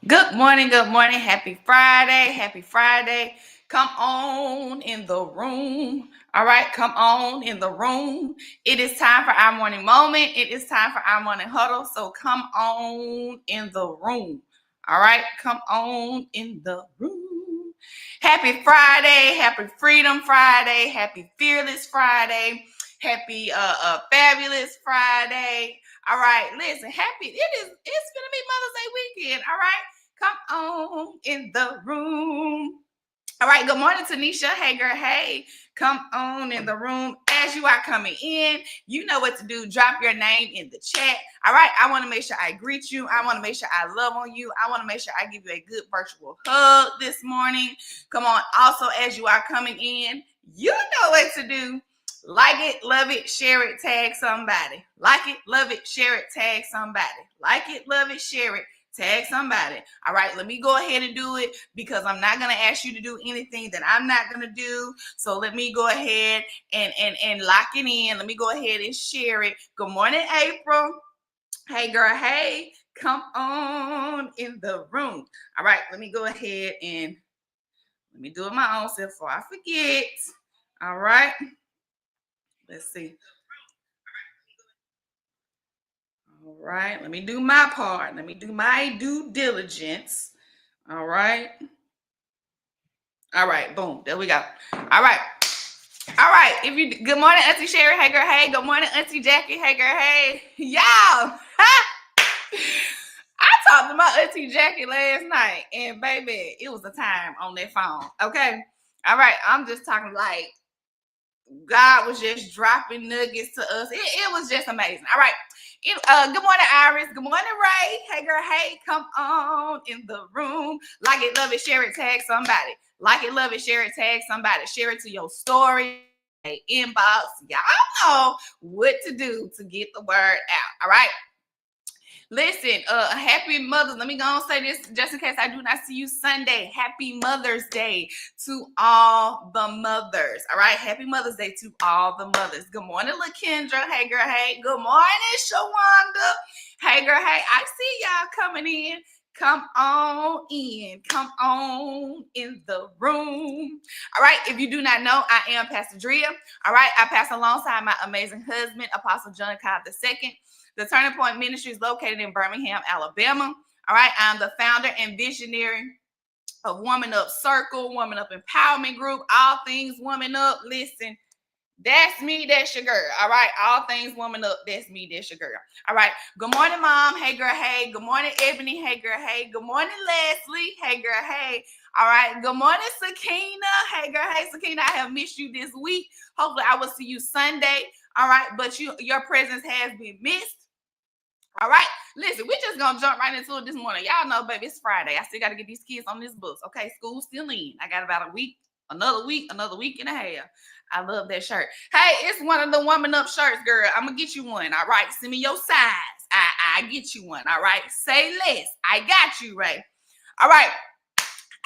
Good morning, good morning. Happy Friday, happy Friday. Come on in the room. All right, come on in the room. It is time for our morning moment. It is time for our morning huddle. So come on in the room. All right, come on in the room. Happy Friday, happy Freedom Friday, happy Fearless Friday, happy Fabulous Friday. All right, listen, it's gonna be Mother's Day weekend. All right. Come on in the room. All right. Good morning, Tanisha. Hey, girl. Hey, come on in the room. As you are coming in, you know what to do. Drop your name in the chat. All right. I want to make sure I greet you. I want to make sure I love on you. I want to make sure I give you a good virtual hug this morning. Come on. Also, as you are coming in, you know what to do. Like it, love it, share it, tag somebody. Like it, love it, share it, tag somebody. Like it, love it, share it. Tag somebody. All right, let me go ahead and do it because I'm not going to ask you to do anything that I'm not going to do. So let me go ahead and lock it in. Let me go ahead and share it. Good morning, April. Hey, girl. Hey, come on in the room. All right, let me go ahead and let me do it my own self before I forget. All right, let's see. All right, let me do my part. Let me do my due diligence. All right. All right, boom. There we go. All right. All right. Good morning, Auntie Sherry. Hey girl, hey. Good morning, Auntie Jackie. Hey girl, hey. Y'all. I talked to my Auntie Jackie last night, and baby, it was a time on that phone. Okay. All right. I'm just talking like God was just dropping nuggets to us. It was just amazing. All right. Good morning, Iris. Good morning, Ray. Hey, girl. Hey, come on in the room. Like it, love it, share it, tag somebody. Like it, love it, share it, tag somebody. Share it to your story, inbox. Y'all know what to do to get the word out. All right. Listen, happy Mother's. Let me go and say this just in case I do not see you Sunday. Happy Mother's Day to all the mothers. All right, happy Mother's Day to all the mothers. Good morning, LaKendra. Hey, girl. Hey. Good morning, Shawanda. Hey, girl. Hey. I see y'all coming in. Come on in. Come on in the room. All right. If you do not know, I am Pastor Drea. All right. I pass alongside my amazing husband, Apostle John Cobb II. The Turning Point Ministry is located in Birmingham, Alabama. All right. I'm the founder and visionary of Woman Up Circle, Woman Up Empowerment Group, all things Woman Up. Listen, that's me, that's your girl. All right. All things Woman Up, that's me, that's your girl. All right. Good morning, Mom. Hey, girl. Hey. Good morning, Ebony. Hey, girl. Hey. Good morning, Leslie. Hey, girl. Hey. All right. Good morning, Sakina. Hey, girl. Hey, Sakina. I have missed you this week. Hopefully, I will see you Sunday. All right. But your presence has been missed. All right, listen, we're just gonna jump right into it this morning. Y'all know, baby, it's Friday. I still gotta get these kids on this bus. Okay, school's still in. I got about a week, another week and a half. I love that shirt. Hey, it's one of the Woman Up shirts, girl. I'm gonna get you one. All right, send me your size. I get you one. All right, say less. I got you, Ray. All right,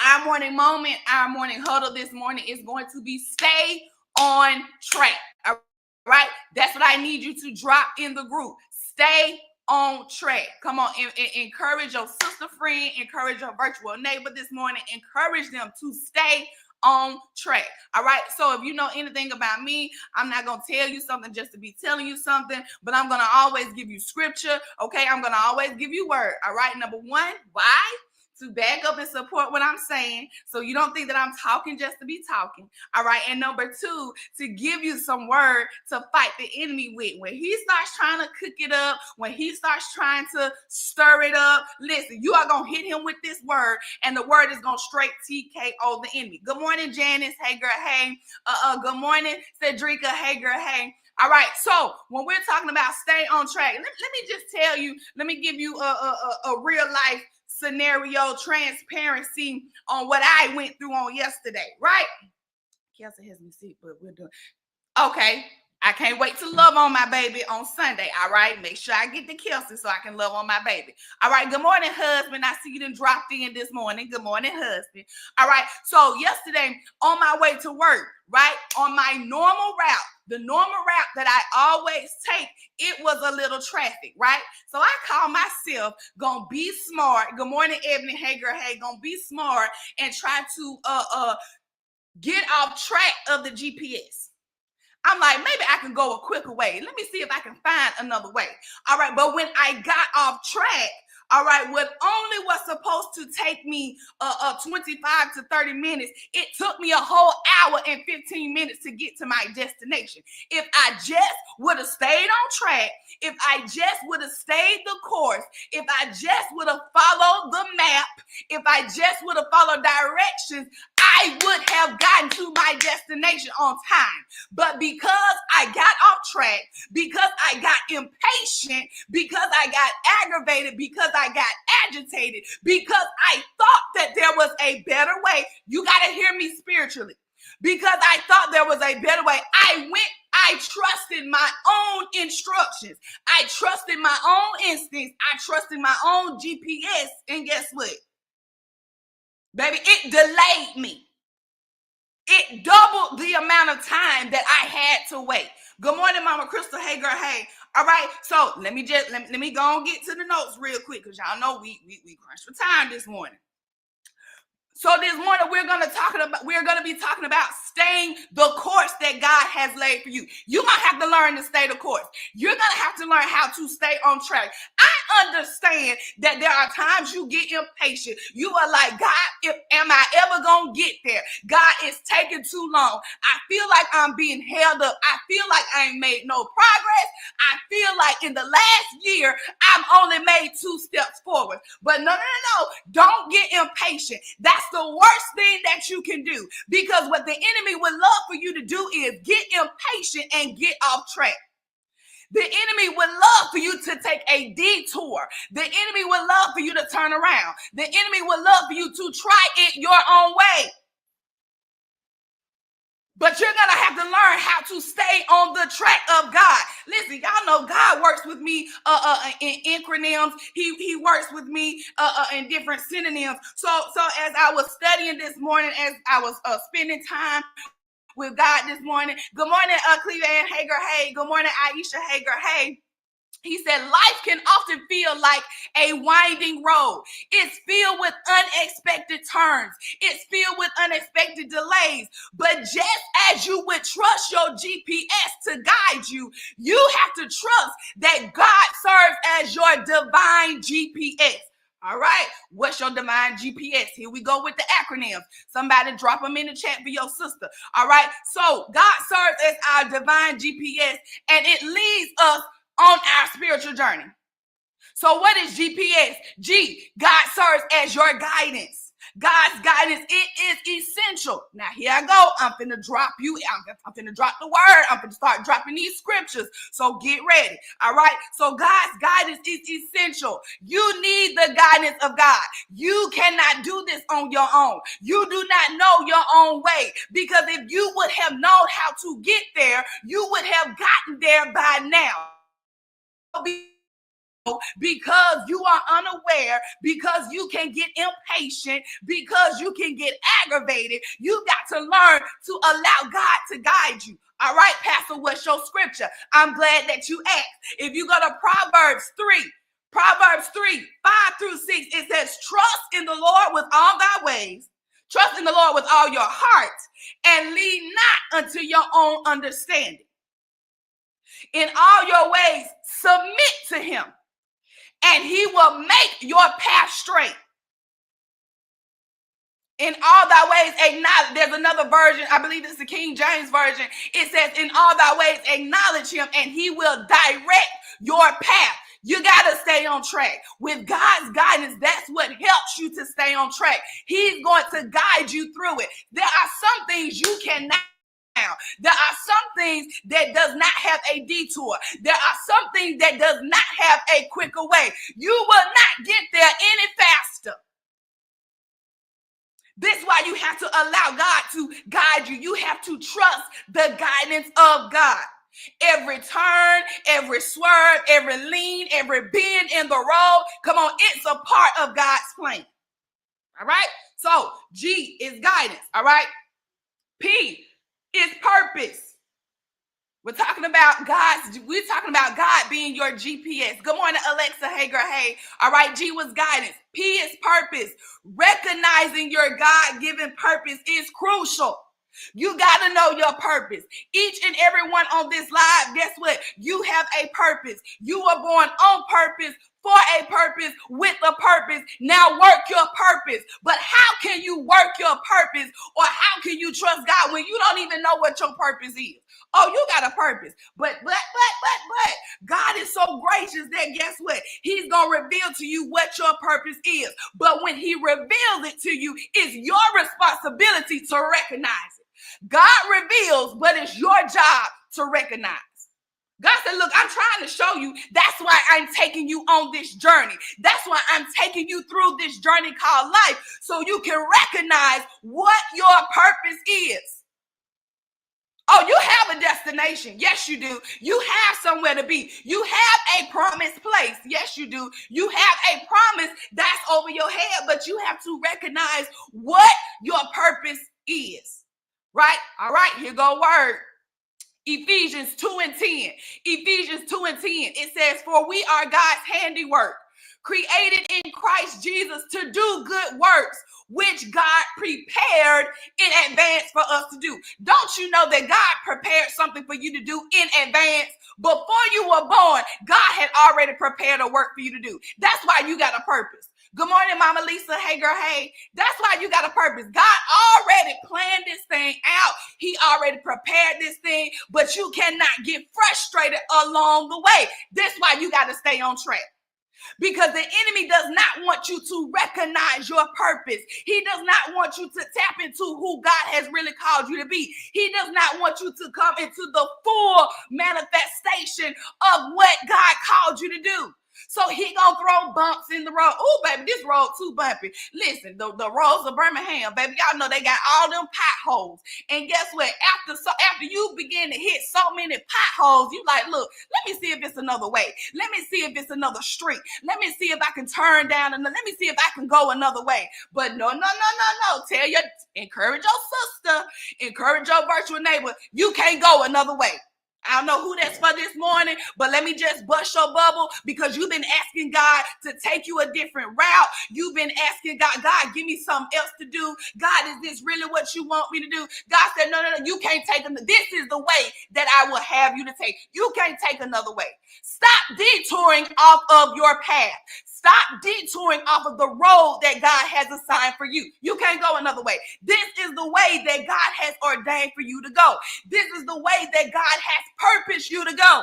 our morning moment, our morning huddle this morning is going to be stay on track. All right, that's what I need you to drop in the group. Stay on track. Come on, encourage your sister friend, encourage your virtual neighbor this morning, encourage them to stay on track. All right. So if you know anything about me, I'm not going to tell you something just to be telling you something, but I'm going to always give you scripture. Okay. I'm going to always give you word. All right. Number one, why? To back up and support what I'm saying, so you don't think that I'm talking just to be talking. All right. And number two, to give you some word to fight the enemy with. When he starts trying to cook it up, when he starts trying to stir it up, listen, you are going to hit him with this word, and the word is going to straight TKO the enemy. Good morning, Janice. Hey, girl. Hey. Good morning, Cedrica. Hey, girl. Hey. All right. So when we're talking about stay on track, let me just tell you, let me give you a real life scenario transparency on what I went through on yesterday, right? Kelsey has me sick, but we're doing okay. I can't wait to love on my baby on Sunday. All right. Make sure I get to Kelsey so I can love on my baby. All right. Good morning, husband. I see you done dropped in this morning. Good morning, husband. All right. So yesterday on my way to work, right, on my normal route, The normal route that I always take, it was a little traffic, right? So I call myself gonna be smart. Good morning, Ebony. Hey, girl. Hey, gonna be smart and try to get off track of the GPS. I'm like, maybe I can go a quicker way. Let me see if I can find another way. All right, but when I got off track, all right, what only was supposed to take me 25 to 30 minutes, it took me a whole hour and 15 minutes to get to my destination. If I just would have stayed on track, if I just would have stayed the course, if I just would have followed the map, if I just would have followed directions, I would have gotten to my destination on time. But because I got off track, because I got impatient, because I got aggravated, because I got agitated, because I thought that there was a better way, you got to hear me spiritually. Because I thought there was a better way, I trusted my own instructions. I trusted my own instincts. I trusted my own GPS. And guess what? Baby, it delayed me. It doubled the amount of time that I had to wait. Good morning, Mama Crystal. Hey, girl. Hey. All right. So let me go and get to the notes real quick, because y'all know we crunched for time this morning. So this morning we're going to be talking about staying the course that God has laid for you. You're going to have to learn to stay the course. You're going to have to learn how to stay on track. I understand that there are times you get impatient. You are like, God, am I ever going to get there? God, it's taking too long. I feel like I'm being held up. I feel like I ain't made no progress. I feel like in the last year, I've only made 2 steps forward. But no. Don't get impatient. That's the worst thing that you can do, because what the enemy would love for you to do is get impatient and get off track. The enemy would love for you to take a detour. The enemy would love for you to turn around. The enemy would love for you to try it your own way. But you're going to have to learn how to stay on the track of God. Listen, y'all know God works with me in acronyms. He works with me in different synonyms. So as I was studying this morning, as I was spending time with God this morning. Good morning, Cleveland. Hey, girl. Hey. Good morning, Aisha. Hey, girl. Hey. He said, life can often feel like a winding road. It's filled with unexpected turns. It's filled with unexpected delays. But just as you would trust your GPS to guide you, you have to trust that God serves as your divine GPS. All right, what's your divine GPS? Here we go with the acronyms. Somebody drop them in the chat for your sister. All right, so God serves as our divine GPS, and it leads us on our spiritual journey. So what is GPS? God serves as your guidance. God's guidance, it is essential. Now here I go. I'm finna drop the word. I'm finna start dropping these scriptures. So get ready. All right. So God's guidance is essential. You need the guidance of God. You cannot do this on your own. You do not know your own way, because if you would have known how to get there, you would have gotten there by now. Because you are unaware, because you can get impatient, because you can get aggravated, you got to learn to allow God to guide you. All right, Pastor, what's your scripture? I'm glad that you asked. If you go to Proverbs 3, 5 through 6, it says, trust in the Lord with all thy ways. Trust in the Lord with all your heart, and lean not unto your own understanding. In all your ways, submit to him, and he will make your path straight. In all thy ways, acknowledge. There's another version, I believe it's the King James Version. It says, in all thy ways, acknowledge him, and he will direct your path. You got to stay on track. With God's guidance, that's what helps you to stay on track. He's going to guide you through it. There are some things you cannot. There are some things that does not have a detour. There are some things that does not have a quicker way. You will not get there any faster. This is why you have to allow God to guide you. You have to trust the guidance of God. Every turn, every swerve, every lean, every bend in the road, come on, it's a part of God's plan. All right? So G is guidance. All right? P is purpose. We're talking about God being your GPS. Good morning, Alexa. Hey, girl. Hey. All right. G was guidance. P is purpose. Recognizing your God-given purpose is crucial. You got to know your purpose. Each and every one on this live, guess what? You have a purpose. You were born on purpose, for a purpose, with a purpose. Now work your purpose. But how can you work your purpose, or how can you trust God when you don't even know what your purpose is? Oh, you got a purpose. But God is so gracious that guess what? He's going to reveal to you what your purpose is. But when he reveals it to you, it's your responsibility to recognize it. God reveals, but it's your job to recognize. God said, look, I'm trying to show you. That's why I'm taking you on this journey. That's why I'm taking you through this journey called life, so you can recognize what your purpose is. Oh, you have a destination. Yes, you do. You have somewhere to be. You have a promised place. Yes, you do. You have a promise that's over your head, but you have to recognize what your purpose is. Right? All right, here go word. Ephesians 2:10. Ephesians 2:10. It says, for we are God's handiwork, created in Christ Jesus to do good works, which God prepared in advance for us to do. Don't you know that God prepared something for you to do in advance? Before you were born, God had already prepared a work for you to do. That's why you got a purpose. Good morning, Mama Lisa. Hey, girl. Hey. That's why you got a purpose. God already planned this thing out. He already prepared this thing, but you cannot get frustrated along the way. That's why you got to stay on track. Because the enemy does not want you to recognize your purpose. He does not want you to tap into who God has really called you to be. He does not want you to come into the full manifestation of what God called you to do. So he gonna throw bumps in the road. Oh, baby, this road too bumpy. Listen, the roads of Birmingham, baby, y'all know they got all them potholes. And guess what? After you begin to hit so many potholes, you like, look, let me see if it's another way. Let me see if it's another street. Let me see if I can turn down, and let me see if I can go another way. But no. Encourage your sister, encourage your virtual neighbor. You can't go another way. I don't know who that's for this morning, but let me just bust your bubble, because you've been asking God to take you a different route. You've been asking God, give me something else to do. God, is this really what you want me to do? God said, no, you can't take them. This is the way that I will have you to take. You can't take another way. Stop detouring off of your path. Stop detouring off of the road that God has assigned for you. You can't go another way. This is the way that God has ordained for you to go. This is the way that God has purposed you to go.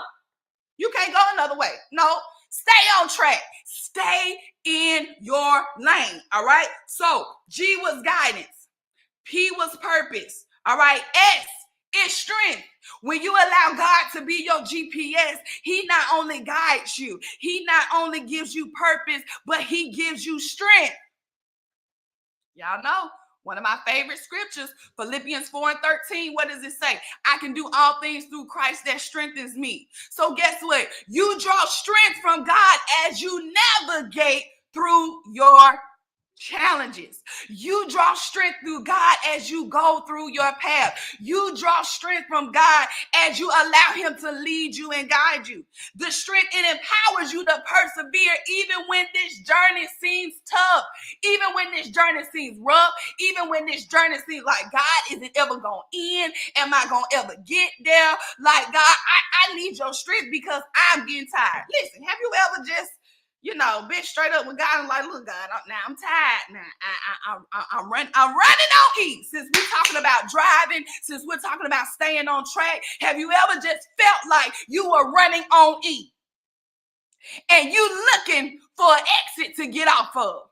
You can't go another way. No, stay on track. Stay in your lane. All right. So G was guidance. P was purpose. All right. S is strength. When you allow God to be your GPS, he not only guides you, he not only gives you purpose, but he gives you strength. Y'all know one of my favorite scriptures, Philippians 4:13. What does it say? I can do all things through Christ that strengthens me. So guess what? You draw strength from God as you navigate through your challenges. You draw strength through God as you go through your path. You draw strength from God as you allow him to lead you and guide you. The strength, it empowers you to persevere even when this journey seems tough, even when this journey seems rough, even when this journey seems like, God, is it ever going to end? Am I going to ever get there? Like, God, I need your strength because I'm getting tired. Listen, have you ever just been straight up with God and like, look, God, I'm tired now. I'm running on E. Since we're talking about driving, since we're talking about staying on track, have you ever just felt like you were running on E and you looking for an exit to get off of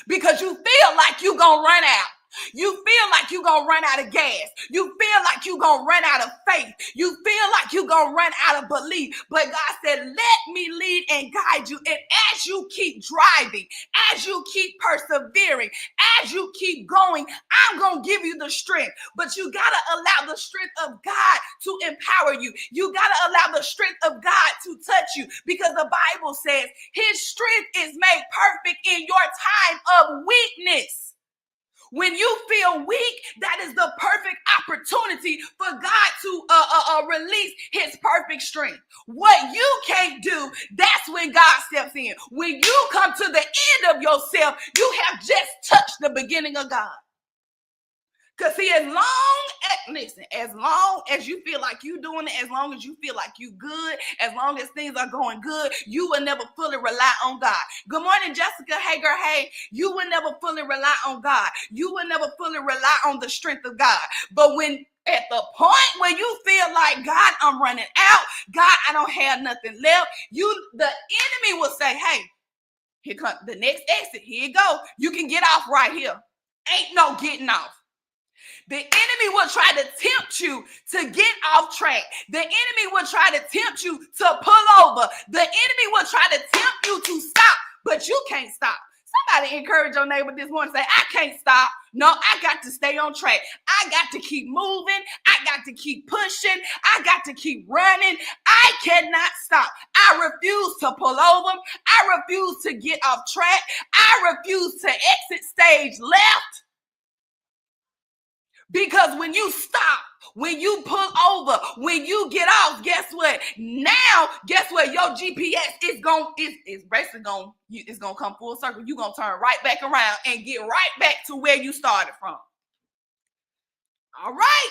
because you feel like you're going to run out? You feel like you're going to run out of gas. You feel like you're going to run out of faith. You feel like you're going to run out of belief. But God said, let me lead and guide you. And as you keep driving, as you keep persevering, as you keep going, I'm going to give you the strength. But you got to allow the strength of God to empower you. You got to allow the strength of God to touch you, because the Bible says his strength is made perfect in your time of weakness. When you feel weak, that is the perfect opportunity for God to release his perfect strength. What you can't do, that's when God steps in. When you come to the end of yourself, you have just touched the beginning of God. Because see, as long as you feel like you doing it, as long as you feel like you good, as long as things are going good, you will never fully rely on God. Good morning, Jessica. Hey, girl, hey. You will never fully rely on God. You will never fully rely on the strength of God. But when at the point where you feel like, God, I'm running out, God, I don't have nothing left, the enemy will say, hey, here comes the next exit. Here you go. You can get off right here. Ain't no getting off. The enemy will try to tempt you to get off track. The enemy will try to tempt you to pull over. The enemy will try to tempt you to stop, but you can't stop. Somebody encourage your neighbor this morning, say, I can't stop. No, I got to stay on track. I got to keep moving. I got to keep pushing. I got to keep running. I cannot stop. I refuse to pull over. I refuse to get off track. I refuse to exit stage left. Because when you stop, when you pull over, when you get off, guess what? Now, guess what? Your GPS is basically gonna come full circle. You're gonna turn right back around and get right back to where you started from. All right.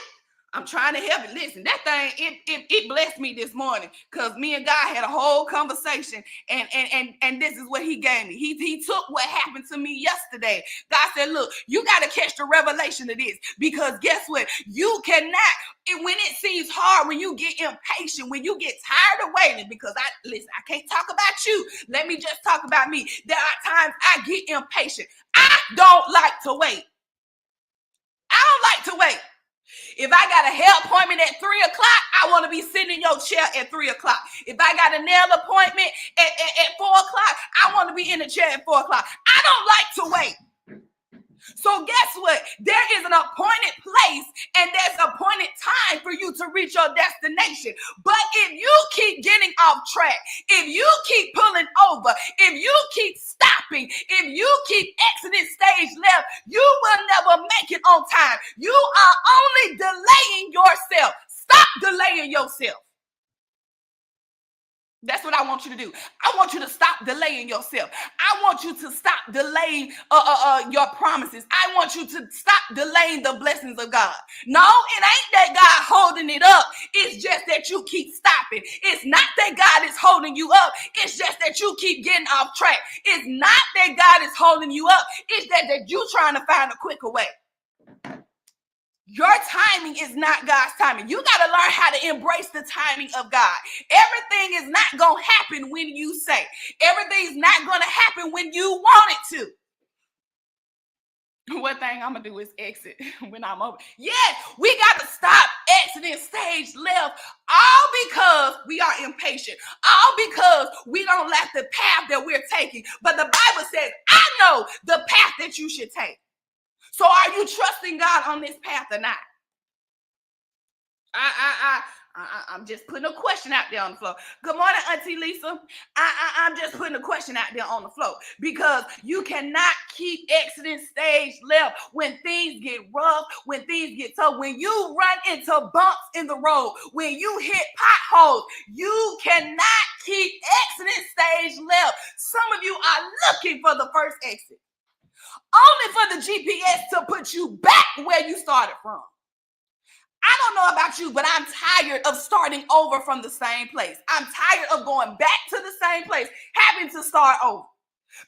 I'm trying to help it. Listen, that thing, it blessed me this morning because me and God had a whole conversation, and this is what he gave me. He took what happened to me yesterday. God said, look, you got to catch the revelation of this, because guess what? You cannot, when it seems hard, when you get impatient, when you get tired of waiting, because I can't talk about you. Let me just talk about me. There are times I get impatient. I don't like to wait. I don't like to wait. If I got a hair appointment at 3 o'clock, I want to be sitting in your chair at 3 o'clock. If I got a nail appointment at 4 o'clock, I want to be in the chair at 4 o'clock. I don't like to wait. So guess what? There is an appointed place and there's an appointed time for you to reach your destination. But if you keep getting off track, if you keep pulling over, if you keep stopping, if you keep exiting stage left, you will never make it on time. You are only delaying yourself. Stop delaying yourself. That's what I want you to do. I want you to stop delaying yourself. I want you to stop delaying your promises. I want you to stop delaying the blessings of God. No, it ain't that God holding it up. It's just that you keep stopping. It's not that God is holding you up. It's just that you keep getting off track. It's not that God is holding you up. It's that you're trying to find a quicker way. Your timing is not God's timing. You got to learn how to embrace the timing of God. Everything is not going to happen when you say. Everything's not going to happen when you want it to. One thing I'm going to do is exit when I'm over. Yes, we got to stop exiting stage left, all because we are impatient, all because we don't like the path that we're taking. But the Bible says, I know the path that you should take. So are you trusting God on this path or not? I'm just putting a question out there on the floor. Good morning, Auntie Lisa. I'm just putting a question out there on the floor, because you cannot keep exiting stage left when things get rough, when things get tough, when you run into bumps in the road, when you hit potholes. You cannot keep exiting stage left. Some of you are looking for the first exit, only for the GPS to put you back where you started from. I don't know about you, but I'm tired of starting over from the same place. I'm tired of going back to the same place, having to start over.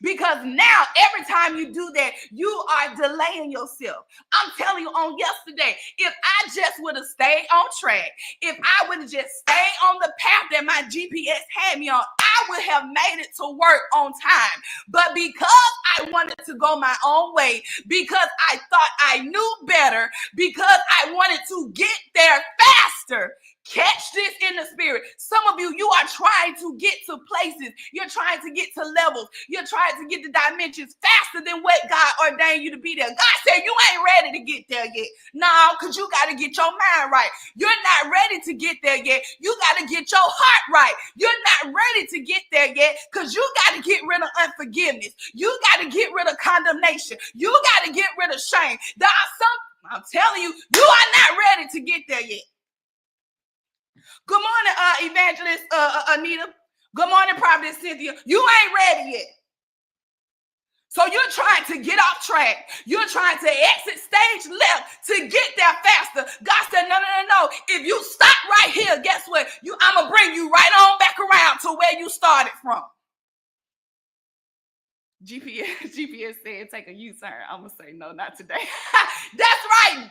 Because now, every time you do that, you are delaying yourself. I'm telling you, on yesterday, if I just would have stayed on track, if I would have just stayed on the path that my GPS had me on, I would have made it to work on time. But because I wanted to go my own way, because I thought I knew better, because I wanted to get there faster, Catch this in the spirit. Some of you, you are trying to get to places. You're trying to get to levels. You're trying to get to dimensions faster than what God ordained you to be there. God said you ain't ready to get there yet. No, because you got to get your mind right. You're not ready to get there yet. You got to get your heart right. You're not ready to get there yet because you got to get rid of unforgiveness. You got to get rid of condemnation. You got to get rid of shame. There are some, I'm telling you, you are not ready to get there yet. Good morning, Evangelist Anita. Good morning, Prophetess Cynthia. You ain't ready yet. So you're trying to get off track. You're trying to exit stage left to get there faster. God said, no. If you stop right here, guess what? I'm going to bring you right on back around to where you started from. GPS said take a U-turn. I'm going to say no, not today. That's right.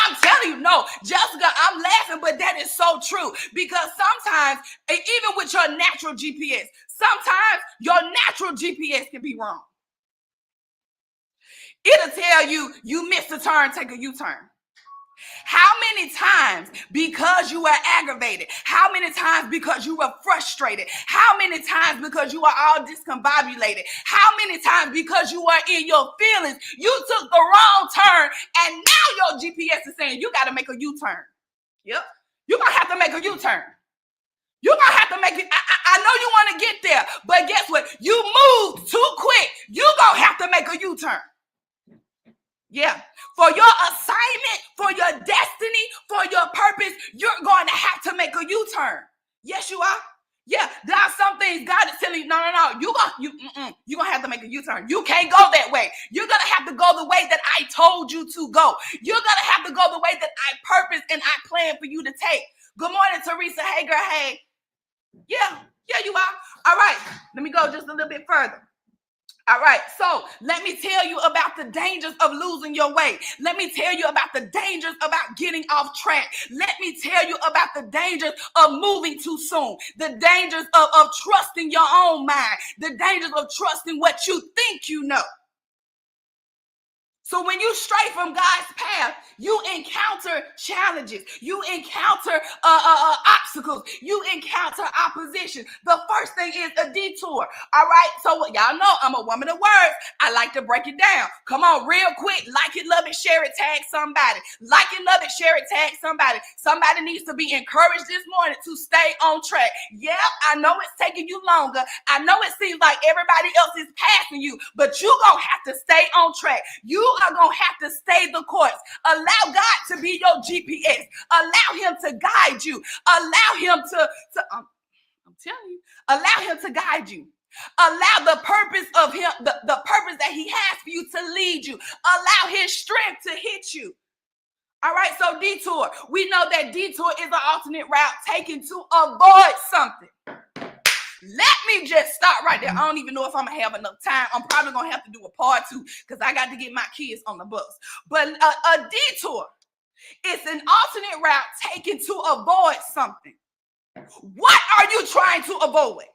I'm telling you, no, Jessica, I'm laughing, but that is so true because sometimes, even with your natural GPS, sometimes your natural GPS can be wrong. It'll tell you missed a turn, take a U-turn. How many times because you were aggravated? How many times because you were frustrated? How many times because you were all discombobulated? How many times because you were in your feelings, you took the wrong turn and now your GPS is saying you got to make a U-turn. Yep. You're going to have to make a U-turn. You're going to have to make it. I know you want to get there, but guess what? You moved too quick. You're going to have to make a U-turn. Yeah. For your assignment, for your destiny, for your purpose, you're going to have to make a U-turn. Yes, you are. Yeah, there are some things God is telling you, no. You're going to have to make a U-turn. You can't go that way. You're going to have to go the way that I told you to go. You're going to have to go the way that I purposed and I planned for you to take. Good morning, Teresa. Hey, girl, hey. Yeah, you are. All right, let me go just a little bit further. All right, so let me tell you about the dangers of losing your way. Let me tell you about the dangers about getting off track. Let me tell you about the dangers of moving too soon. The dangers of trusting your own mind. The dangers of trusting what you think you know. So when you stray from God's path, you encounter challenges. You encounter obstacles. You encounter opposition. The first thing is a detour. All right. So y'all know I'm a woman of words. I like to break it down. Come on, real quick. Like it, love it, share it, tag somebody. Like it, love it, share it, tag somebody. Somebody needs to be encouraged this morning to stay on track. Yeah, I know it's taking you longer. I know it seems like everybody else is passing you, but you're going to have to stay on track. You are going to have to stay the course. Allow God to be your GPS. Allow him to guide you. Allow him to I'm telling you, allow him to guide you. Allow the purpose of him, the purpose that he has for you to lead you. Allow his strength to hit you. All right, so detour. We know that detour is an alternate route taken to avoid something. Let me just stop right there. I don't even know if I'm going to have enough time. I'm probably going to have to do a part 2 because I got to get my kids on the bus. But a detour is an alternate route taken to avoid something. What are you trying to avoid?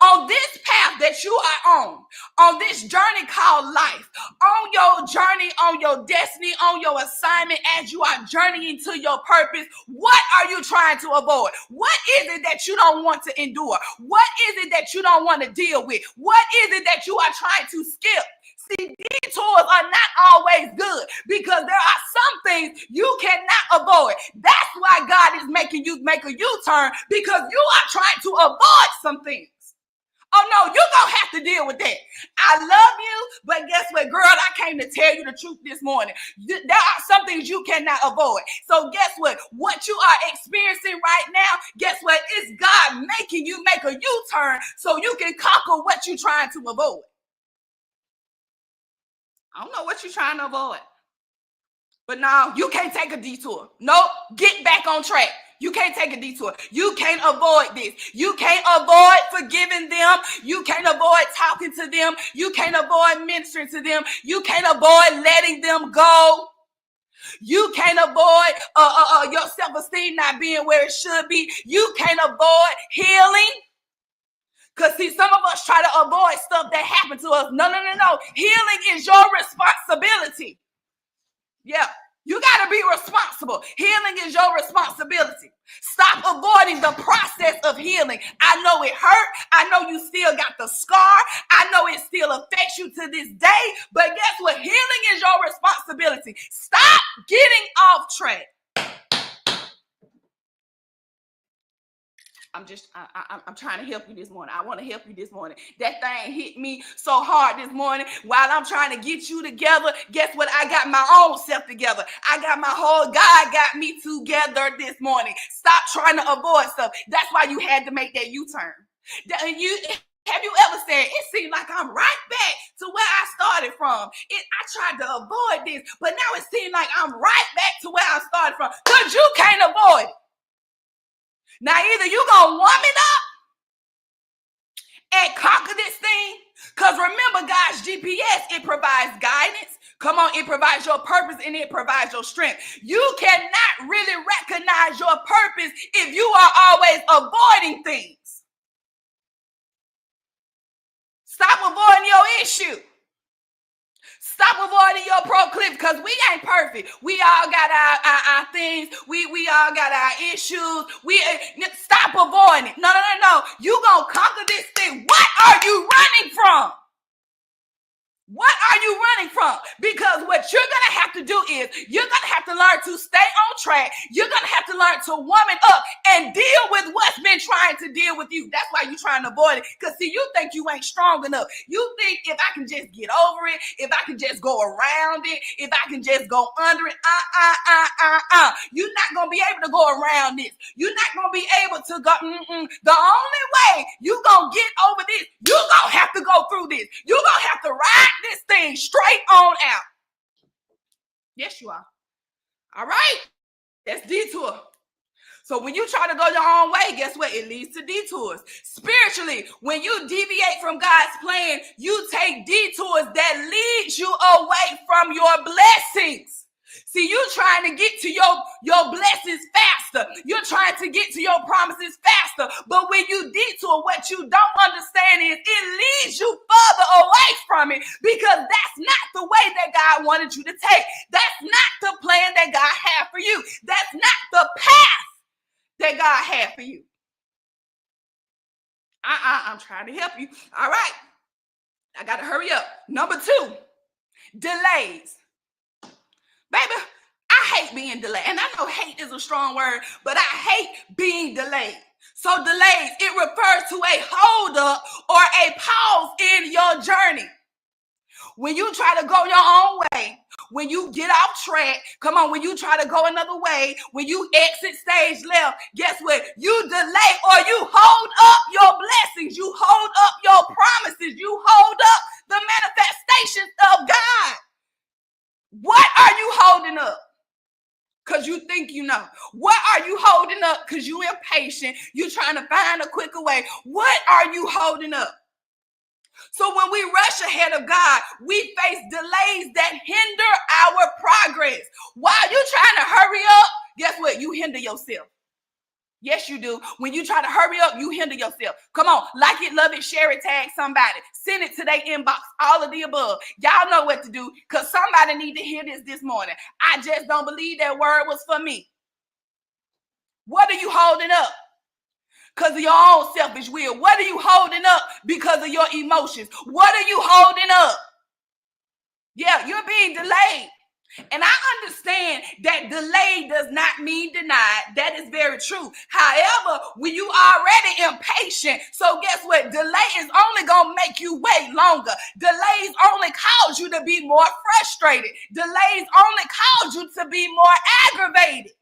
On this path that you are on this journey called life, on your journey, on your destiny, on your assignment, as you are journeying to your purpose, what are you trying to avoid? What is it that you don't want to endure? What is it that you don't want to deal with? What is it that you are trying to skip? See, detours are not always good because there are some things you cannot avoid. That's why God is making you make a U-turn, because you are trying to avoid some things. Oh, no, you're going to have to deal with that. I love you, but guess what, girl? I came to tell you the truth this morning. There are some things you cannot avoid. So guess what? What you are experiencing right now, guess what? It's God making you make a U-turn so you can conquer what you're trying to avoid. I don't know what you're trying to avoid. But no, you can't take a detour. Nope, get back on track. You can't take a detour. You can't avoid this. You can't avoid forgiving them. You can't avoid talking to them. You can't avoid ministering to them. You can't avoid letting them go. You can't avoid your self-esteem not being where it should be. You can't avoid healing. Because see, some of us try to avoid stuff that happened to us. No. Healing is your responsibility. Yeah. You got to be responsible. Healing is your responsibility. Stop avoiding the process of healing. I know it hurt. I know you still got the scar. I know it still affects you to this day. But guess what? Healing is your responsibility. Stop getting off track. I'm trying to help you this morning. I want to help you this morning. That thing hit me so hard this morning. While I'm trying to get you together, guess what? I got my own self together. I got my whole God got me together this morning. Stop trying to avoid stuff. That's why you had to make that U-turn. Have you ever said, it seemed like I'm right back to where I started from? I tried to avoid this, but now it seems like I'm right back to where I started from. Because you can't avoid it. Now, either you going to warm it up and conquer this thing, because remember, God's GPS, it provides guidance. Come on, it provides your purpose and it provides your strength. You cannot really recognize your purpose if you are always avoiding things. Stop avoiding your issue. Stop avoiding your proclivity, because we ain't perfect. We all got our things. We all got our issues. Stop avoiding it. No. You gonna conquer this thing. What are you running from? What are you running from? Because what you're going to have to do is you're going to have to learn to stay on track. You're going to have to learn to warm it up and deal with what's been trying to deal with you. That's why you're trying to avoid it. Because, see, you think you ain't strong enough. You think if I can just get over it, if I can just go around it, if I can just go under it, you're not going to be able to go around this. You're not going to be able to go, The only way you're going to get over this, you're going to have to go through this. You're going to have to ride this thing straight on out. Yes, you are. All right. That's detour. So when you try to go your own way, guess what? It leads to detours. Spiritually, when you deviate from God's plan, you take detours that leads you away from your blessings. See, you trying to get to your blessings faster. You're trying to get to your promises faster. But when you detour, what you don't understand is it leads you further away from it, because that's not the way that God wanted you to take. That's not the plan that God had for you. That's not the path that God had for you. I'm trying to help you. All right. I got to hurry up. Number 2, delays. Baby, I hate being delayed. And I know hate is a strong word, but I hate being delayed. So delays, it refers to a hold up or a pause in your journey. When you try to go your own way, when you get off track, come on, when you try to go another way, when you exit stage left, guess what? You delay or you hold up your blessings. You hold up your promises. You hold up the manifestations of God. What are you holding up? Because you think you know. What are you holding up? Because you're impatient. You're trying to find a quicker way. What are you holding up? So when we rush ahead of God, we face delays that hinder our progress. While you're trying to hurry up, guess what? You hinder yourself. Yes, you do. When you try to hurry up, you hinder yourself. Come on, like it, love it, share it, tag somebody. Send it to their inbox, all of the above. Y'all know what to do, because somebody need to hear this morning. I just don't believe that word was for me. What are you holding up? Because of your own selfish will. What are you holding up because of your emotions? What are you holding up? Yeah, you're being delayed. And I understand that delay does not mean denied. That is very true. However, when you already impatient, so guess what? Delay is only going to make you wait longer. Delays only cause you to be more frustrated. Delays only cause you to be more aggravated.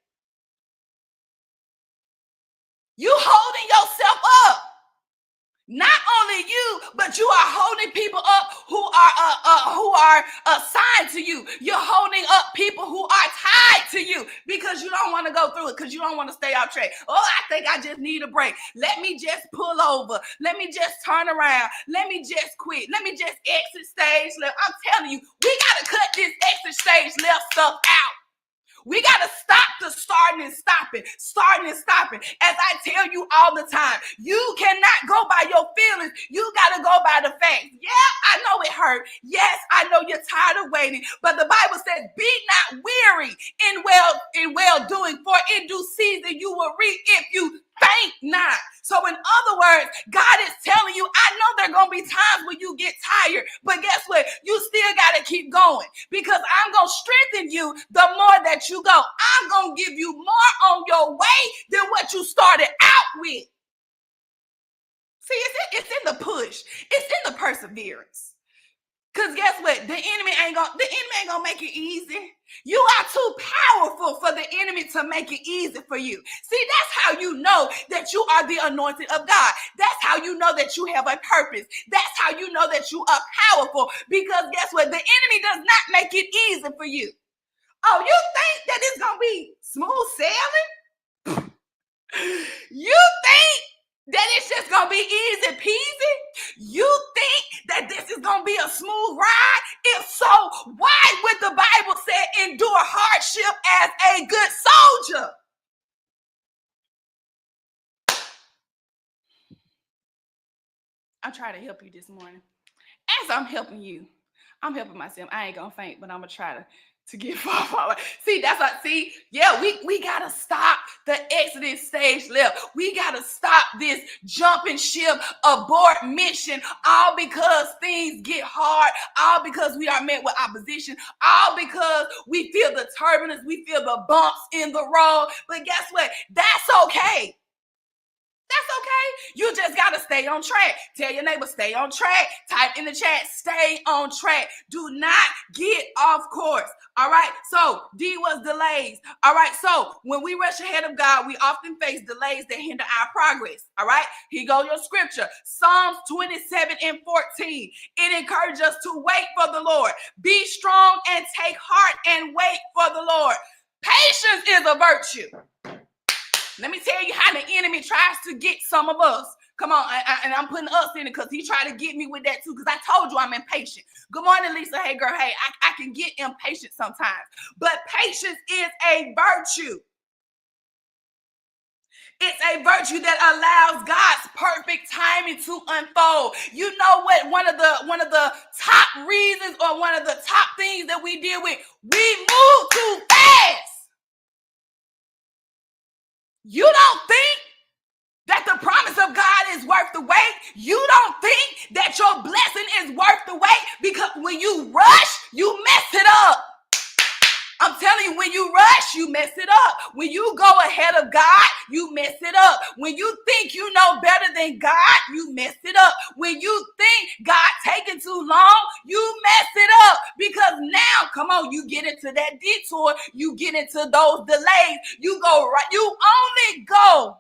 You holding yourself up. Not only you, but you are holding people up who are assigned to you. You're holding up people who are tied to you, because you don't want to go through it, because you don't want to stay off track. Oh, I think I just need a break. Let me just pull over. Let me just turn around. Let me just quit. Let me just exit stage left. I'm telling you, we got to cut this exit stage left stuff out. We got to stop the starting and stopping. As I tell you all the time, you cannot go by your feelings. You got to go by the facts. Yeah, I know it hurts. hurt. Yes, I know you're tired of waiting, but the Bible says, be not weary in well doing, for in due season you will reap if you faint not. So in other words, God is telling you, I know there are going to be times when you get tired, but guess what? You still got to keep going, because I'm going to strengthen you the more that you go. I'm going to give you more on your way than what you started out with. See, it's in the push. It's in the perseverance. Because guess what? The enemy ain't gonna make it easy. You are too powerful for the enemy to make it easy for you. See, that's how you know that you are the anointed of God. That's how you know that you have a purpose. That's how you know that you are powerful. Because guess what? The enemy does not make it easy for you. Oh, you think that it's gonna be smooth sailing? You think that it's just gonna be easy peasy? You think that this is gonna be a smooth ride? If so, why would the Bible say endure hardship as a good soldier? I'm trying to help you this morning. As I'm helping you, I'm helping myself. I ain't gonna faint, but I'm gonna try to get far. See, that's what, see, yeah, we gotta stop the Exodus stage left. We gotta stop this jumping ship, abort mission, all because things get hard, all because we are met with opposition, all because we feel the turbulence, we feel the bumps in the road. But guess what? That's okay. That's okay. You just got to stay on track. Tell your neighbor, stay on track. Type in the chat, stay on track. Do not get off course. All right. So D was delays. All right. So when we rush ahead of God, we often face delays that hinder our progress. All right. Here goes your scripture. Psalms 27:14. It encourages us to wait for the Lord. Be strong and take heart and wait for the Lord. Patience is a virtue. Let me tell you how the enemy tries to get some of us. Come on, and I'm putting us in it because he tried to get me with that too, because I told you I'm impatient. Good morning, Lisa. Hey, girl. Hey, I can get impatient sometimes. But patience is a virtue. It's a virtue that allows God's perfect timing to unfold. You know what? One of the top reasons, or one of the top things that we deal with, we move too fast. You don't think that the promise of God is worth the wait? You don't think that your blessing is worth the wait? Because when you rush, you mess it up. I'm telling you, when you rush, you mess it up. When you go ahead of God, you mess it up. When you think you know better than God, you mess it up. When you think God taking too long, you mess it up. Because now, come on, you get into that detour, you get into those delays, you go right, you only go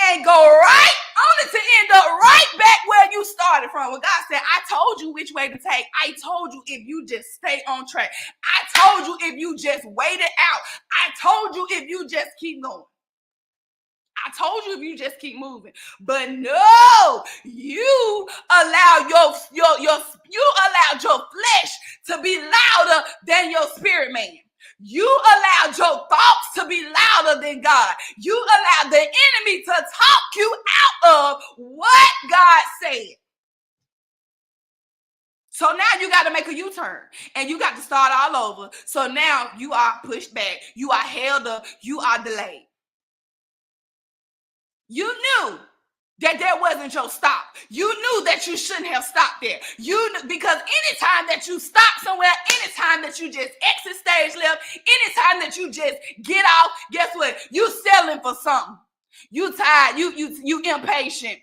and go right, only to end up right back where you started from. When God said, I told you which way to take. I told you if you just stay on track. I told you if you just wait it out. I told you if you just keep going. I told you if you just keep moving. But no, you allowed you allowed your flesh to be louder than your spirit man. You allowed your thoughts to be louder than God. You allowed the enemy to talk you out of what God said. So now you got to make a U-turn and you got to start all over. So now you are pushed back. You are held up. You are delayed. You knew that there wasn't your stop. You knew that you shouldn't have stopped there. You knew, because anytime that you stop somewhere, anytime that you just exit stage left, anytime that you just get off, guess what? You settling for something. You tired. You impatient.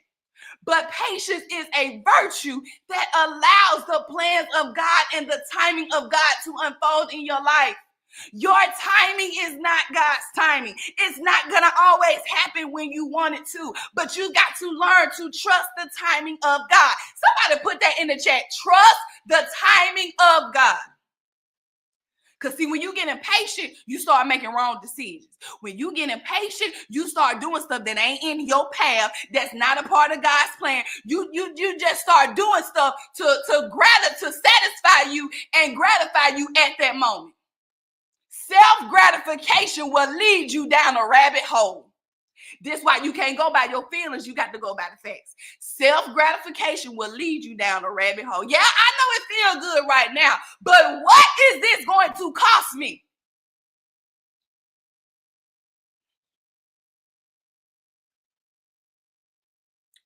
But patience is a virtue that allows the plans of God and the timing of God to unfold in your life. Your timing is not God's timing. It's not going to always happen when you want it to, but you got to learn to trust the timing of God. Somebody put that in the chat. Trust the timing of God. Because see, when you get impatient, you start making wrong decisions. When you get impatient, you start doing stuff that ain't in your path, that's not a part of God's plan. You just start doing stuff to satisfy you and gratify you at that moment. Self-gratification will lead you down a rabbit hole. This is why you can't go by your feelings. You got to go by the facts. Self-gratification will lead you down a rabbit hole. Yeah, I it feels good right now, but what is this going to cost me?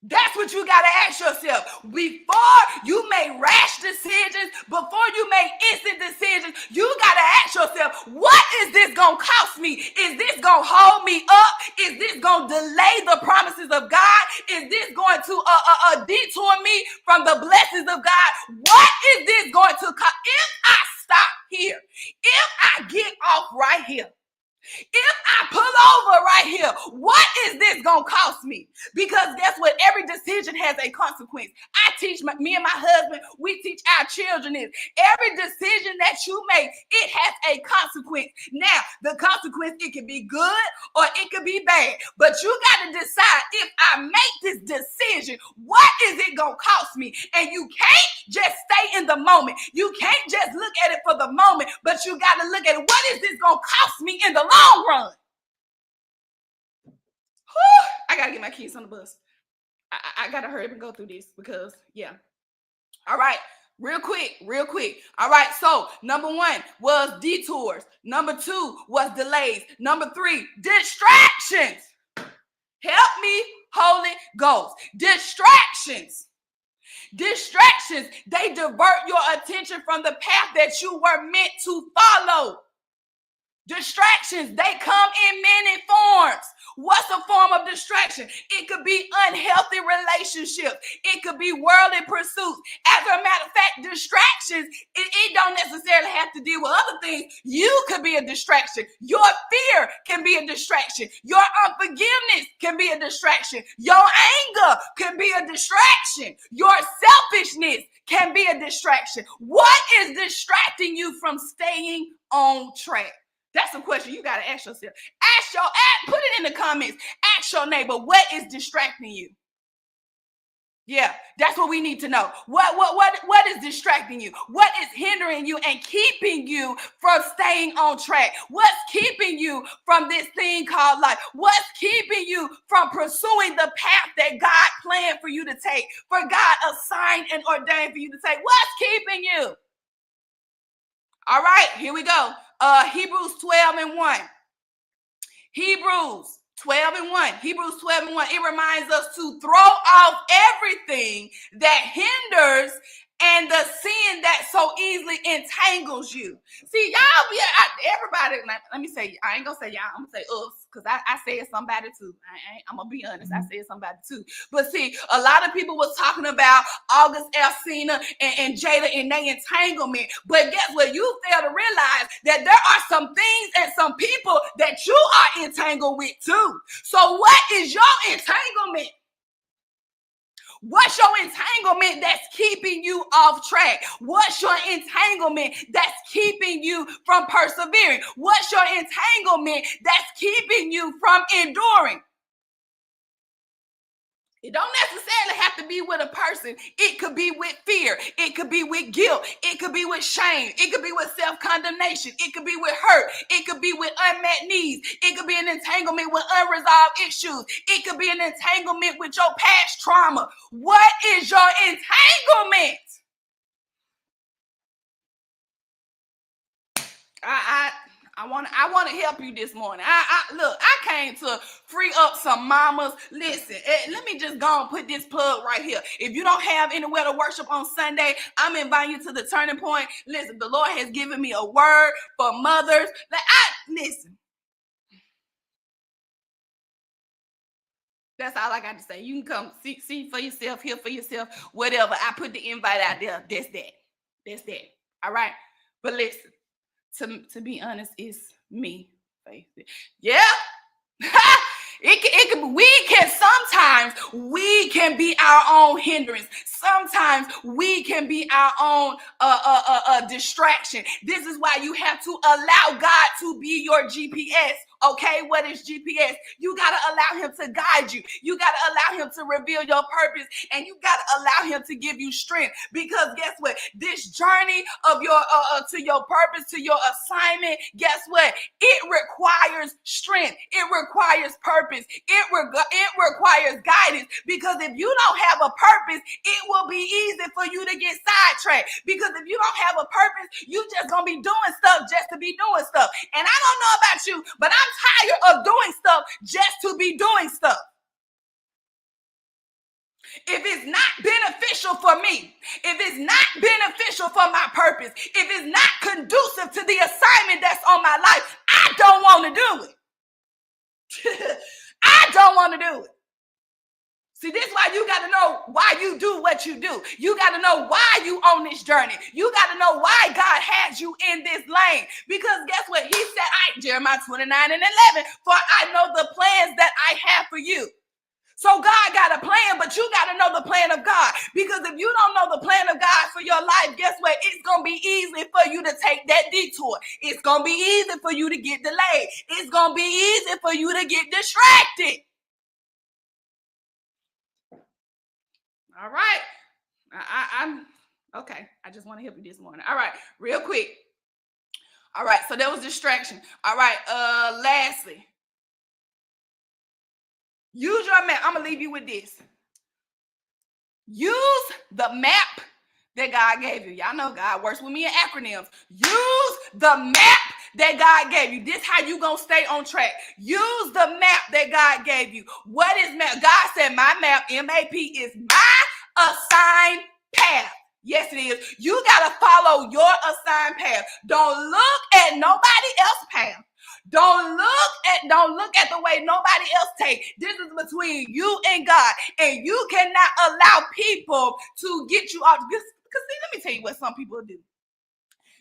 That's what you got to ask yourself. Before you make rash decisions, before you make instant decisions, you got to ask yourself, what is this going to cost me? Is this going to hold me up? Is this going to delay the promises of God? Is this going to detour me from the blessings of God? What is this going to cost? If I stop here, if I get off right here, if I pull over right here, what is this going to cost me? Because guess what? Every decision has a consequence. I teach me and my husband, we teach our children this. Every decision that you make, it has a consequence. Now, the consequence, it can be good or it could be bad. But you got to decide, if I make this decision, what is it going to cost me? And you can't just stay in the moment. You can't just look at it for the moment, but you got to look at it. What is this going to cost me in the long run? Whew, I got to get my kids on the bus. I got to hurry up and go through this because, yeah. All right. Real quick. All right. So number 1 was detours. Number 2 was delays. Number 3, distractions. Help me, Holy Ghost. Distractions, they divert your attention from the path that you were meant to follow. Distractions, they come in many forms. What's a form of distraction? It could be unhealthy relationships. It could be worldly pursuits. As a matter of fact, distractions, it don't necessarily have to deal with other things. You could be a distraction. Your fear can be a distraction. Your unforgiveness can be a distraction. Your anger can be a distraction. Your selfishness can be a distraction. What is distracting you from staying on track? That's a question you got to ask yourself. Put it in the comments. Ask your neighbor, what is distracting you? Yeah, that's what we need to know. What is distracting you? What is hindering you and keeping you from staying on track? What's keeping you from this thing called life? What's keeping you from pursuing the path that God planned for you to take, for God assigned and ordained for you to take? What's keeping you? All right, here we go. Hebrews 12:1. Hebrews 12:1. It reminds us to throw off everything that hinders and the sin that so easily entangles you. See, y'all everybody, let me say, I ain't gonna say y'all, I'm gonna say us, because I said somebody too. I'm gonna be honest, I said somebody too. But see, a lot of people was talking about August Alsina and Jada and their entanglement. But guess what? You fail to realize that there are some things and some people that you are entangled with too. So what is your entanglement? What's your entanglement that's keeping you off track? What's your entanglement that's keeping you from persevering? What's your entanglement that's keeping you from enduring? It don't necessarily have to be with a person. It could be with fear. It could be with guilt. It could be with shame. It could be with self-condemnation. It could be with hurt. It could be with unmet needs. It could be an entanglement with unresolved issues. It could be an entanglement with your past trauma. What is your entanglement? I want to help you this morning. Look, I came to free up some mamas. Listen, let me just go and put this plug right here. If you don't have anywhere to worship on Sunday, I'm inviting you to the Turning Point. Listen, the Lord has given me a word for mothers. Listen. That's all I got to say. You can come see for yourself, hear for yourself, whatever. I put the invite out there. That's that. All right. But listen. To be honest, it's me. Yeah. Sometimes we can be our own hindrance. Sometimes we can be our own distraction. This is why you have to allow God to be your GPS Okay, what is GPS? You got to allow him to guide you. You got to allow him to reveal your purpose, and you got to allow him to give you strength. Because guess what? This journey of your to your purpose, to your assignment, guess what? It requires strength. It requires purpose. It requires guidance. Because if you don't have a purpose, it will be easy for you to get sidetracked. Because if you don't have a purpose, you just gonna be doing stuff just to be doing stuff. And I don't know about you, but I'm tired of doing stuff just to be doing stuff. If it's not beneficial for me, if it's not beneficial for my purpose, if it's not conducive to the assignment that's on my life, I don't want to do it. I don't want to do it. See, this is why you got to know why you do what you do. You got to know why you on this journey. You got to know why God has you in this lane. Because guess what? He said, Jeremiah 29:11, for I know the plans that I have for you. So God got a plan, but you got to know the plan of God. Because if you don't know the plan of God for your life, guess what? It's going to be easy for you to take that detour. It's going to be easy for you to get delayed. It's going to be easy for you to get distracted. All right. I'm okay. I just want to help you this morning. All right. Real quick. All right. So there was distraction. All right. Lastly, use your map. I'm going to leave you with this. Use the map that God gave you. Y'all know God works with me in acronyms. Use the map that God gave you. This how you gonna stay on track. Use the map that God gave you. What is map? God said my map, MAP, is my assigned path. Yes, it is. You gotta follow your assigned path. Don't look at nobody else's path. Don't look at the way nobody else take. This is between you and God, and you cannot allow people to get you off. Because see, let me tell you what some people do.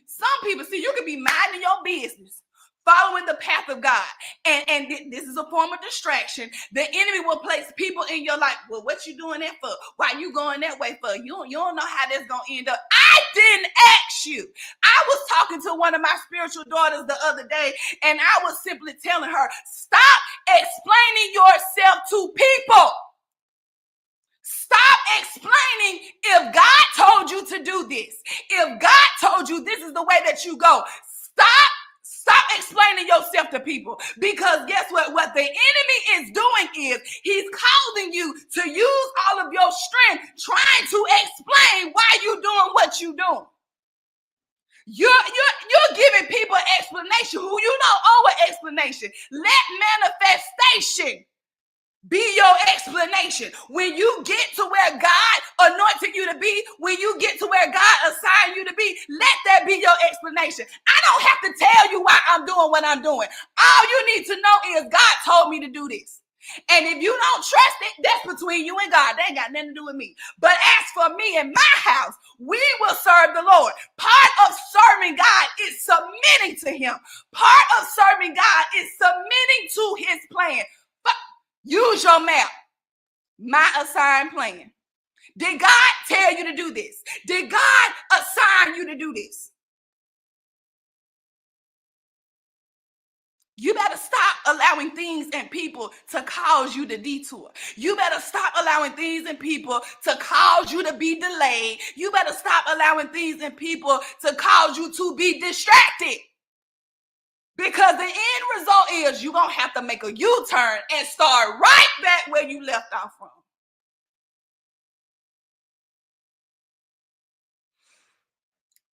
Some people, see, you can be minding your business, following the path of God, and this is a form of distraction. The enemy will place people in your life. Well, what you doing that for? Why you going that way for? You don't know how that's gonna end up. I didn't ask you. I was talking to one of my spiritual daughters the other day, and I was simply telling her, stop explaining yourself to people. Stop explaining if God told you to do this. If God told you this is the way that you go. Stop explaining yourself to people. Because guess what? What the enemy is doing is he's causing you to use all of your strength trying to explain why you're doing what you're doing. You're giving people explanation who you don't owe an explanation. Let manifestation be your explanation. When you get to where God anointed you to be, when you get to where God assigned you to be, let that be your explanation. I don't have to tell you why I'm doing what I'm doing. All you need to know is God told me to do this. And if you don't trust it, that's between you and God. That ain't got nothing to do with me. But as for me and my house, we will serve the Lord. Part of serving God is submitting to him. Part of serving God is submitting to his plan. Use your map. My assigned plan. Did God tell you to do this? Did God assign you to do this? You better stop allowing things and people to cause you to detour. You better stop allowing things and people to cause you to be delayed. You better stop allowing things and people to cause you to be distracted. Because the end result is you're going to have to make a U-turn and start right back where you left off from.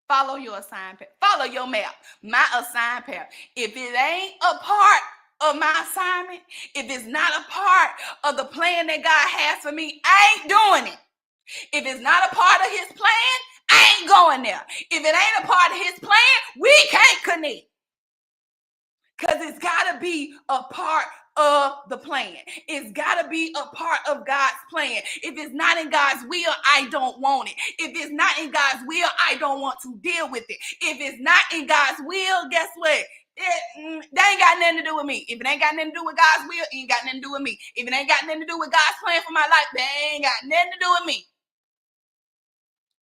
Follow your assigned path. Follow your map. My assigned path. If it ain't a part of my assignment, if it's not a part of the plan that God has for me, I ain't doing it. If it's not a part of his plan, I ain't going there. If it ain't a part of his plan, we can't connect. Because it's got to be a part of the plan. It's got to be a part of God's plan. If it's not in God's will, I don't want it. If it's not in God's will, I don't want to deal with it. If it's not in God's will, guess what? They ain't got nothing to do with me. If it ain't got nothing to do with God's will, it ain't got nothing to do with me. If it ain't got nothing to do with God's plan for my life, they ain't got nothing to do with me.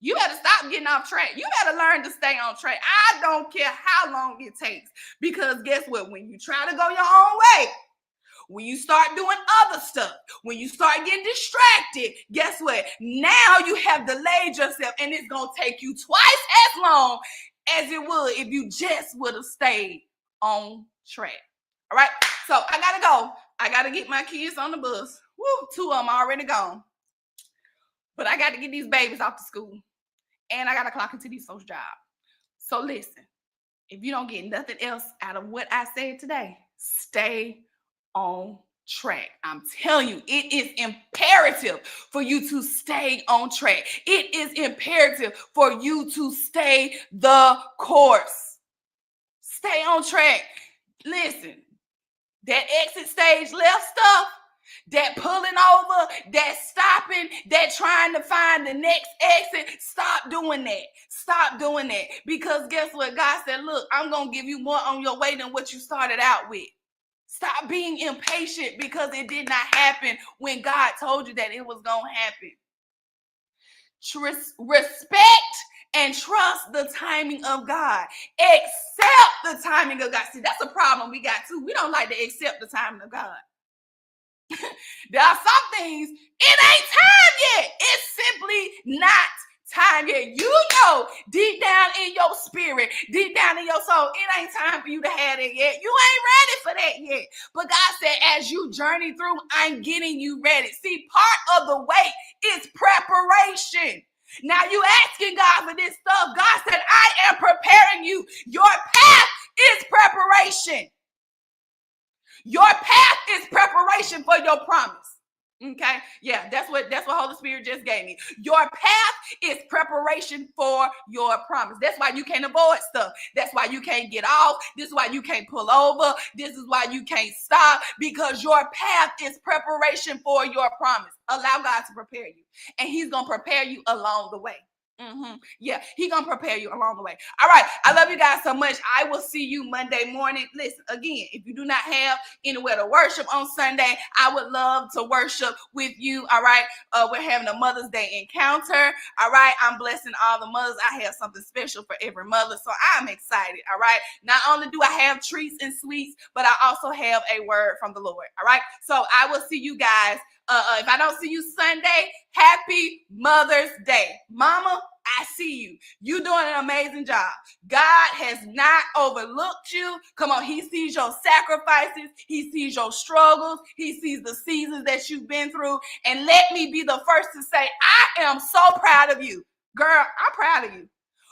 You better stop getting off track. You better learn to stay on track. I don't care how long it takes. Because guess what? When you try to go your own way, when you start doing other stuff, when you start getting distracted, guess what? Now you have delayed yourself, and it's going to take you twice as long as it would if you just would have stayed on track. All right? So I got to go. I got to get my kids on the bus. Woo, 2 of them already gone. But I got to get these babies off to school. And I got to clock into these social jobs. So listen, if you don't get nothing else out of what I said today, stay on track. I'm telling you, it is imperative for you to stay on track. It is imperative for you to stay the course. Stay on track. Listen, that exit stage left stuff, that pulling over, that stopping, that trying to find the next exit, stop doing that. Stop doing that. Because guess what? God said, look, I'm going to give you more on your way than what you started out with. Stop being impatient because it did not happen when God told you that it was going to happen. Respect and trust the timing of God. Accept the timing of God. See, that's a problem we got too. We don't like to accept the timing of God. There are some things, it ain't time yet. It's simply not time yet. You know, deep down in your spirit, deep down in your soul, it ain't time for you to have it yet. You ain't ready for that yet. But God said, as you journey through, I'm getting you ready. See, part of the wait is preparation. Now you asking God for this stuff. God said, I am preparing you. Your path is preparation. Your path is preparation for your promise. Okay, yeah, that's what Holy Spirit just gave me. Your path is preparation for your promise. That's why you can't avoid stuff. That's why you can't get off. This is why you can't pull over. This is why you can't stop, because your path is preparation for your promise. Allow God to prepare you, and He's gonna prepare you along the way. Yeah, He's gonna prepare you along the way. All right, I love you guys so much. I will see you Monday morning. Listen, again, if you do not have anywhere to worship on Sunday, I would love to worship with you. All right, we're having a Mother's Day encounter. All right, I'm blessing all the mothers. I have something special for every mother, so I'm excited. All right, not only do I have treats and sweets, but I also have a word from the Lord. All right, so I will see you guys. If I don't see you Sunday, happy Mother's Day. Mama, I see you. You're doing an amazing job. God has not overlooked you. Come on, He sees your sacrifices. He sees your struggles. He sees the seasons that you've been through. And let me be the first to say, I am so proud of you. Girl, I'm proud of you.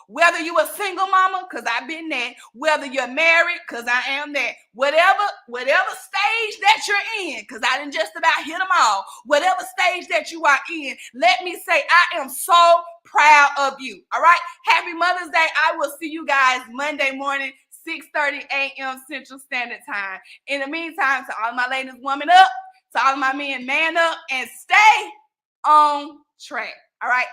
Whether you a single mama, because I've been there. Whether you're married, because I am that. Whatever stage that you're in, because I didn't just about hit them all. Whatever stage that you are in, let me say I am so proud of you. All right? Happy Mother's Day. I will see you guys Monday morning, 6:30 a.m. Central Standard Time. In the meantime, to all my ladies, woman up. To all my men, man up and stay on track. All right?